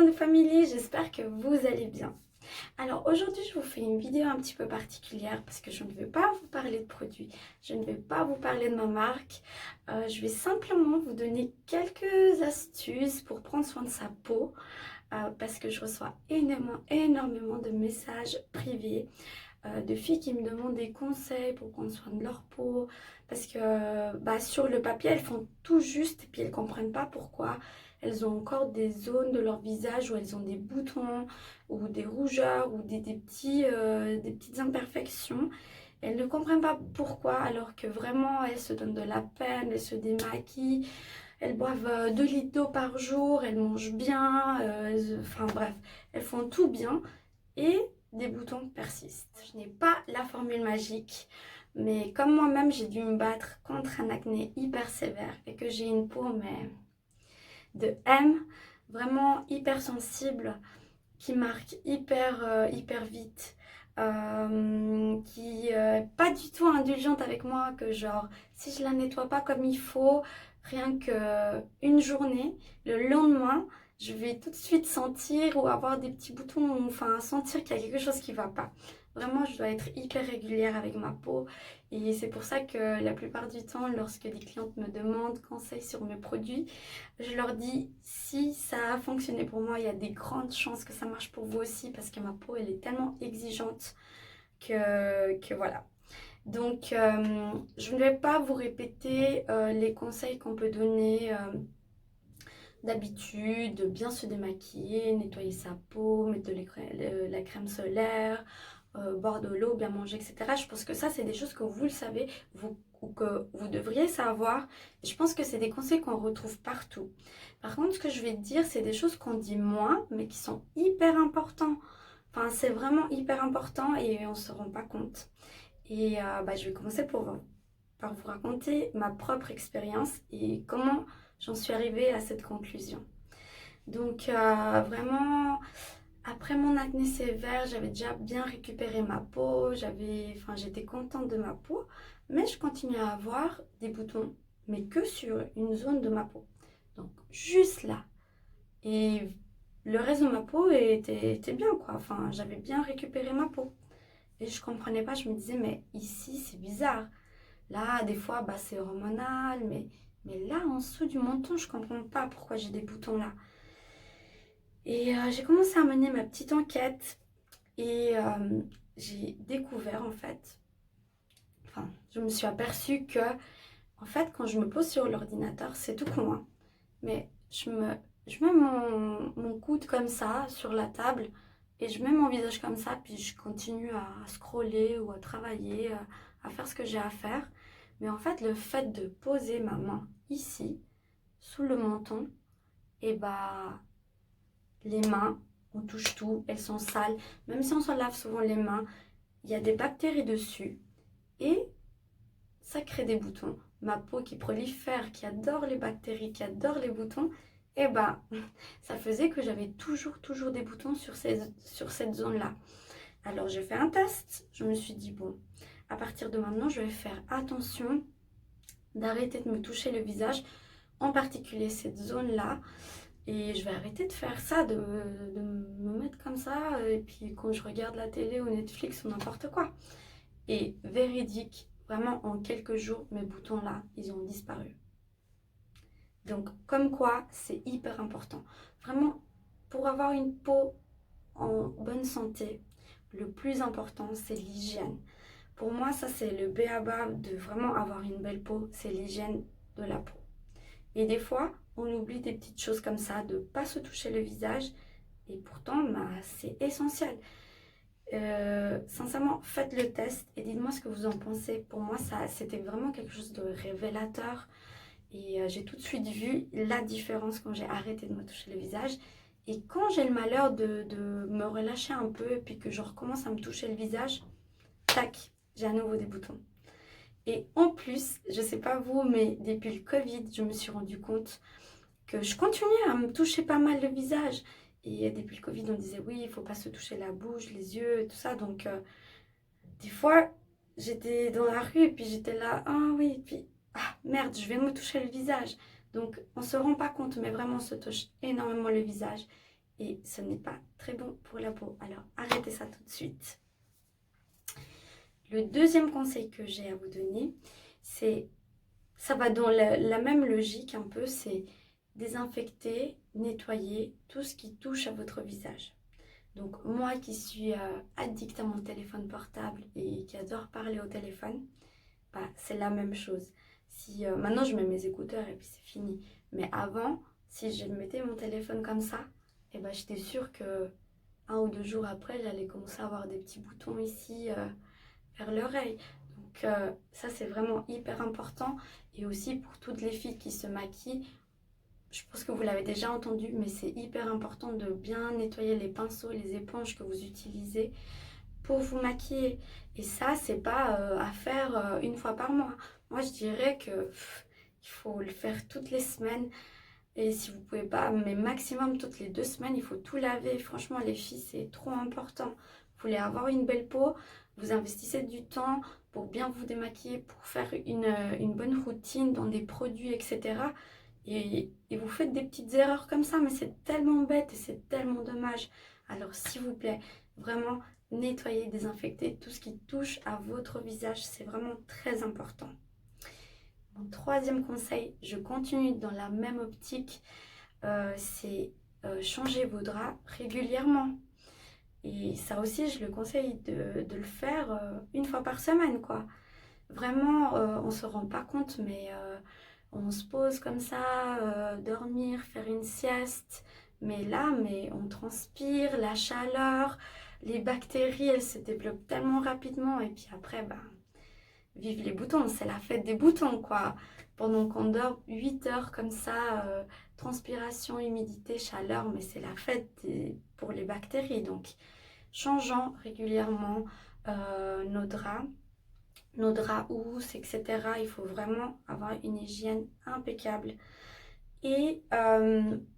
de Family, j'espère que vous allez bien. Alors aujourd'hui je vous fais une vidéo un petit peu particulière parce que je ne vais pas vous parler de produits, je ne vais pas vous parler de ma marque, je vais simplement vous donner quelques astuces pour prendre soin de sa peau parce que je reçois énormément de messages privés de filles qui me demandent des conseils pour prendre soin de leur peau parce que sur le papier elles font tout juste et puis elles comprennent pas pourquoi elles ont encore des zones de leur visage où elles ont des boutons ou des rougeurs ou des petites imperfections. Elles ne comprennent pas pourquoi alors que vraiment elles se donnent de la peine, elles se démaquillent, elles boivent 2 litres d'eau par jour, elles mangent bien, enfin bref, elles font tout bien et des boutons persistent. Je n'ai pas la formule magique, mais comme moi-même j'ai dû me battre contre un acné hyper sévère et que j'ai une peau mais de M, vraiment hyper sensible, qui marque hyper vite, qui est pas du tout indulgente avec moi, que genre si je la nettoie pas comme il faut, rien que une journée, le lendemain, je vais tout de suite sentir ou avoir des petits boutons, ou enfin sentir qu'il y a quelque chose qui va pas. Vraiment, je dois être hyper régulière avec ma peau et c'est pour ça que la plupart du temps, lorsque les clientes me demandent conseils sur mes produits, je leur dis si ça a fonctionné pour moi, il y a des grandes chances que ça marche pour vous aussi parce que ma peau, elle est tellement exigeante que voilà. Donc, je ne vais pas vous répéter les conseils qu'on peut donner d'habitude, bien se démaquiller, nettoyer sa peau, mettre la crème solaire, boire de l'eau, bien manger, etc. Je pense que ça, c'est des choses que vous le savez, ou que vous devriez savoir. Je pense que c'est des conseils qu'on retrouve partout. Par contre, ce que je vais te dire, c'est des choses qu'on dit moins, mais qui sont hyper importants. Enfin, c'est vraiment hyper important et on ne se rend pas compte. Et je vais commencer par vous raconter ma propre expérience et comment j'en suis arrivée à cette conclusion. Donc vraiment, après mon acné sévère, j'avais déjà bien récupéré ma peau, j'étais contente de ma peau, mais je continuais à avoir des boutons, mais que sur une zone de ma peau. Donc juste là. Et le reste de ma peau était bien quoi, enfin j'avais bien récupéré ma peau. Et je comprenais pas, je me disais mais ici c'est bizarre. Là, des fois, c'est hormonal, mais là, en dessous du menton, je comprends pas pourquoi j'ai des boutons là. Et j'ai commencé à mener ma petite enquête et j'ai découvert en fait, enfin, je me suis aperçue que, en fait, quand je me pose sur l'ordinateur, c'est tout con, hein, mais je mets mon coude comme ça sur la table et je mets mon visage comme ça, puis je continue à scroller ou à travailler, à faire ce que j'ai à faire. Mais en fait, le fait de poser ma main ici, sous le menton, et les mains, on touche tout, elles sont sales. Même si on se lave souvent les mains, il y a des bactéries dessus et ça crée des boutons. Ma peau qui prolifère, qui adore les bactéries, qui adore les boutons, et ça faisait que j'avais toujours des boutons sur cette zone-là. Alors j'ai fait un test, je me suis dit bon, à partir de maintenant, je vais faire attention d'arrêter de me toucher le visage, en particulier cette zone-là. Et je vais arrêter de faire ça, de me mettre comme ça, et puis quand je regarde la télé ou Netflix ou n'importe quoi. Et véridique, vraiment en quelques jours, mes boutons là, ils ont disparu. Donc comme quoi, c'est hyper important. Vraiment, pour avoir une peau en bonne santé, le plus important, c'est l'hygiène. Pour moi, ça c'est le b.a.-ba de vraiment avoir une belle peau, c'est l'hygiène de la peau. Et des fois, on oublie des petites choses comme ça, de ne pas se toucher le visage. Et pourtant, c'est essentiel. Sincèrement, faites le test et dites-moi ce que vous en pensez. Pour moi, c'était vraiment quelque chose de révélateur. Et j'ai tout de suite vu la différence quand j'ai arrêté de me toucher le visage. Et quand j'ai le malheur de me relâcher un peu et puis que je recommence à me toucher le visage, tac, j'ai à nouveau des boutons. Et en plus, je sais pas vous, mais depuis le Covid, je me suis rendu compte que je continuais à me toucher pas mal le visage. Et depuis le Covid, on disait oui, il faut pas se toucher la bouche, les yeux et tout ça. Donc, des fois, j'étais dans la rue et puis j'étais là, ah oui, et puis, ah merde, je vais me toucher le visage. Donc, on se rend pas compte, mais vraiment, on se touche énormément le visage. et ce n'est pas très bon pour la peau. Alors arrêtez ça tout de suite. Le deuxième conseil que j'ai à vous donner, ça va dans la même logique un peu, c'est désinfecter, nettoyer tout ce qui touche à votre visage. Donc moi qui suis addict à mon téléphone portable et qui adore parler au téléphone, bah, c'est la même chose. Si, maintenant je mets mes écouteurs et puis c'est fini. Mais avant, si je mettais mon téléphone comme ça, et bah, j'étais sûre que 1 ou 2 jours après, j'allais commencer à avoir des petits boutons ici vers l'oreille. Donc ça c'est vraiment hyper important. Et aussi pour toutes les filles qui se maquillent, je pense que vous l'avez déjà entendu, mais c'est hyper important de bien nettoyer les pinceaux, les éponges que vous utilisez pour vous maquiller. Et ça, c'est pas à faire 1 fois par mois. Moi, je dirais que il faut le faire toutes les semaines. Et si vous pouvez pas, mais maximum toutes les 2 semaines, il faut tout laver. Franchement, les filles, c'est trop important. Vous voulez avoir une belle peau, vous investissez du temps pour bien vous démaquiller, pour faire une bonne routine dans des produits, etc. Et vous faites des petites erreurs comme ça, mais c'est tellement bête et c'est tellement dommage. Alors, s'il vous plaît, vraiment, nettoyer, désinfecter tout ce qui touche à votre visage, c'est vraiment très important. Mon troisième conseil, je continue dans la même optique, c'est changer vos draps régulièrement. Et ça aussi, je le conseille de le faire 1 fois par semaine, quoi. Vraiment, on ne se rend pas compte, mais on se pose comme ça, dormir, faire une sieste. Mais là, on transpire, la chaleur, les bactéries, elles se développent tellement rapidement. Et puis après, bah, vive les boutons, c'est la fête des boutons, quoi. Pendant qu'on dort 8 heures comme ça, transpiration, humidité, chaleur, mais c'est la fête pour les bactéries. Donc, changeons régulièrement nos draps housses, etc. Il faut vraiment avoir une hygiène impeccable. Et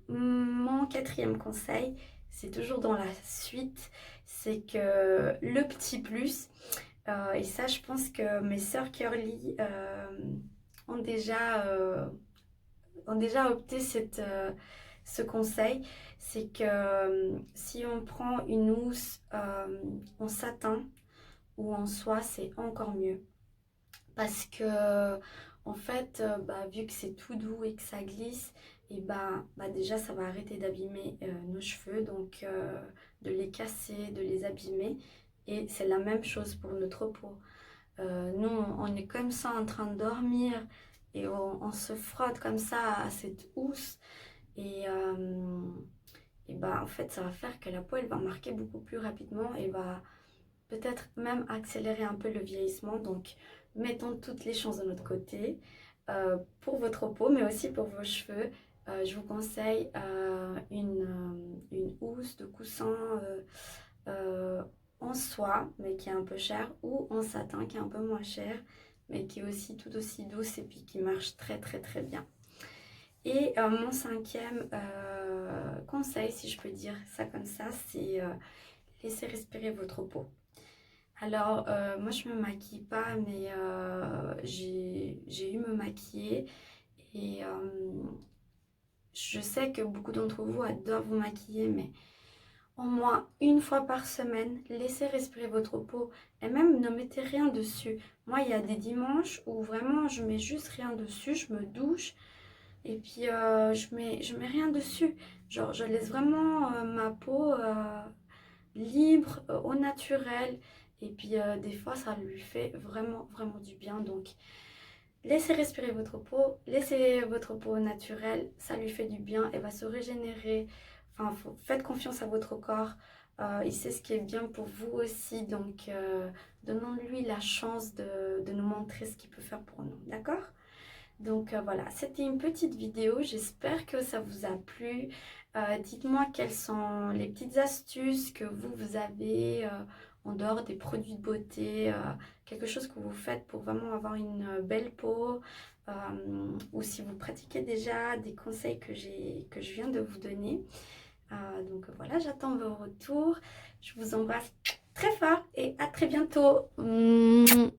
mon quatrième conseil, c'est toujours dans la suite, c'est que le petit plus, et ça je pense que mes sœurs curly ont déjà, opté ce conseil, c'est que si on prend une housse en satin ou en soie, c'est encore mieux. Parce que, en fait, bah, vu que c'est tout doux et que ça glisse, et bah déjà ça va arrêter d'abîmer nos cheveux, donc de les casser, de les abîmer. Et c'est la même chose pour notre peau. Nous, on est comme ça en train de dormir et on se frotte comme ça à cette housse. Et bah, en fait, ça va faire que la peau, elle va marquer beaucoup plus rapidement et va peut-être même accélérer un peu le vieillissement. Donc, mettons toutes les chances de notre côté pour votre peau, mais aussi pour vos cheveux. Je vous conseille une housse de coussin en soie, mais qui est un peu cher, ou en satin, qui est un peu moins cher, mais qui est aussi tout aussi douce et puis qui marche très très très bien. Et mon cinquième conseil, si je peux dire ça comme ça, c'est laisser respirer votre peau. Alors, moi je me maquille pas, mais j'ai eu me maquiller et je sais que beaucoup d'entre vous adorent vous maquiller, mais au moins 1 fois par semaine, laissez respirer votre peau et même ne mettez rien dessus. Moi, il y a des dimanches où vraiment je mets juste rien dessus, je me douche et puis je mets rien dessus. Genre, je laisse vraiment ma peau libre, au naturel. Et puis des fois, ça lui fait vraiment, vraiment du bien. Donc, laissez respirer votre peau, laissez votre peau naturelle, ça lui fait du bien, elle va se régénérer. Enfin, faites confiance à votre corps. Il sait ce qui est bien pour vous aussi. Donc, donnons-lui la chance de nous montrer ce qu'il peut faire pour nous. D'accord? Donc voilà, c'était une petite vidéo, j'espère que ça vous a plu. Dites-moi quelles sont les petites astuces que vous avez en dehors des produits de beauté, quelque chose que vous faites pour vraiment avoir une belle peau, ou si vous pratiquez déjà des conseils que je viens de vous donner. Donc voilà, j'attends vos retours. Je vous embrasse très fort et à très bientôt.